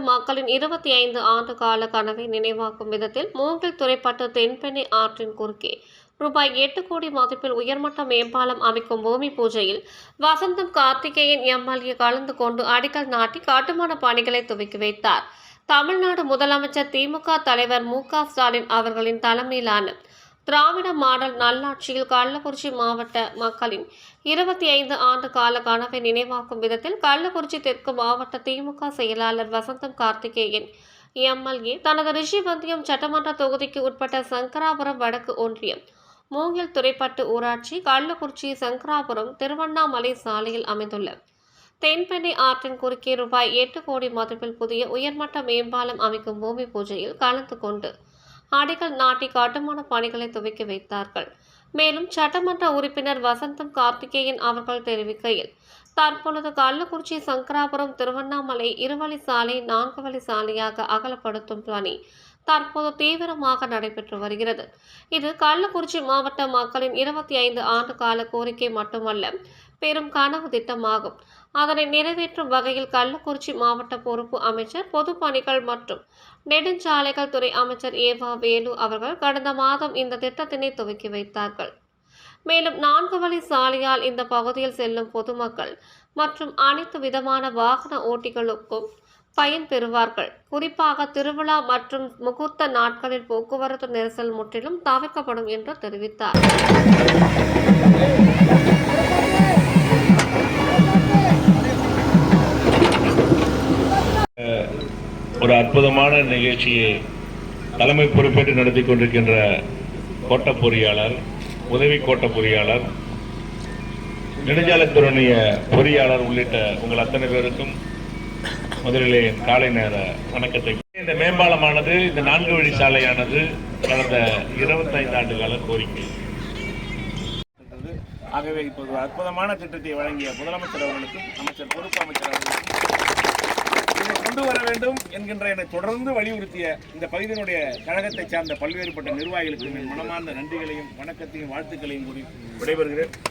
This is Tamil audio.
மக்களின் 25 ஆண்டு கால கனவை நினைவாக்கும் விதத்தில் மூங்கில் துறைப்பட்டு தென்பெண்ணை ஆற்றின் குறுக்கே ரூபாய் 8 கோடி மதிப்பில் உயர்மட்ட மேம்பாலம் அமைக்கும் பூமி பூஜையில் வசந்தம் கார்த்திகேயன் எம்எல்ஏ கலந்து கொண்டு அடிக்கல் நாட்டி கட்டுமான பணிகளை துவக்கி வைத்தார். தமிழ்நாடு முதலமைச்சர் திமுக தலைவர் மு.க. ஸ்டாலின் அவர்களின் தலைமையிலான திராவிட மாடல் நல்லாட்சியில் கள்ளக்குறிச்சி மாவட்ட மக்களின் 25 ஆண்டு கால கனவை நினைவாக்கும் விதத்தில் கள்ளக்குறிச்சி தெற்கு மாவட்ட திமுக செயலாளர் வசந்தம் கார்த்திகேயன் எம்எல்ஏ தனது ரிஷிவந்தியம் சட்டமன்ற தொகுதிக்கு உட்பட்ட சங்கராபுரம் வடக்கு ஒன்றியம் மூங்கில் துறைப்பட்டு ஊராட்சி கள்ளக்குறிச்சி சங்கராபுரம் திருவண்ணாமலை சாலையில் அமைந்துள்ள தென்பெண்ணை ஆற்றின் குறுக்கே ரூபாய் 8 கோடி மதிப்பில் புதிய உயர்மட்ட மேம்பாலம் அமைக்கும் பூமி பூஜையில் கலந்து கொண்டு அடிக்கல் நாட்டி கட்டுமான பணிகளை துவக்கி வைத்தார்கள். மேலும் சட்டமன்ற உறுப்பினர் வசந்தம் கார்த்திகேயன் அவர்கள் தெரிவிக்கையில், தற்பொழுது கள்ளக்குறிச்சி சங்கராபுரம் திருவண்ணாமலை இருவழி சாலை 4 வழி சாலையாக அகலப்படுத்தும் பணி தற்போது தீவிரமாக நடைபெற்று வருகிறது. இது கள்ளக்குறிச்சி மாவட்ட மக்களின் 25 ஆண்டு கால கோரிக்கை மட்டுமல்ல, பெரும் கனவு திட்டமாகும். அதனை நிறைவேற்றும் வகையில் கள்ளக்குறிச்சி மாவட்ட பொறுப்பு அமைச்சர் பொதுப்பணிகள் மற்றும் நெடுஞ்சாலைகள் துறை அமைச்சர் ஏவா வேலு அவர்கள் கடந்த மாதம் இந்த திட்டத்தினை துவக்கி வைத்தார்கள். மேலும் 4 வழி சாலையால் இந்த பகுதியில் செல்லும் பொதுமக்கள் மற்றும் அனைத்து விதமான வாகன ஓட்டிகளுக்கும் பயன் பெறுவார்கள். குறிப்பாக திருவிழா மற்றும் முகூர்த்த நாட்களில் போக்குவரத்து நெரிசல் முற்றிலும் தவிர்க்கப்படும் என்று தெரிவித்தார். ஒரு அற்புதமான நிகழ்ச்சியை தலைமை பொறுப்பேற்று நடத்தி கொண்டிருக்கின்ற கோட்ட பொறியாளர், உதவி கோட்ட பொறியாளர், நெடுஞ்சாலைத்துறைய பொறியாளர் உள்ளிட்ட உங்கள் அத்தனை பேருக்கும் முதலிலே காலை நேர வணக்கத்தை. இந்த மேம்பாலமானது, இந்த 4 வழி சாலையானது கடந்த 25 ஆண்டு கால கோரிக்கை. ஆகவே இப்போது அற்புதமான திட்டத்தை வழங்கிய முதலமைச்சர் அவர்களுக்கும் அமைச்சர் பொறுப்பு அமைச்சர் அவர்களுக்கும் இதை கொண்டு வர வேண்டும் என்கின்ற என தொடர்ந்து வலியுறுத்திய இந்த பகுதியினுடைய கழகத்தை சார்ந்த பல்வேறுபட்ட நிர்வாகிகளுக்கு மனமார்ந்த நன்றிகளையும் வணக்கத்தையும் வாழ்த்துக்களையும் கூறி விடைபெறுகிறேன்.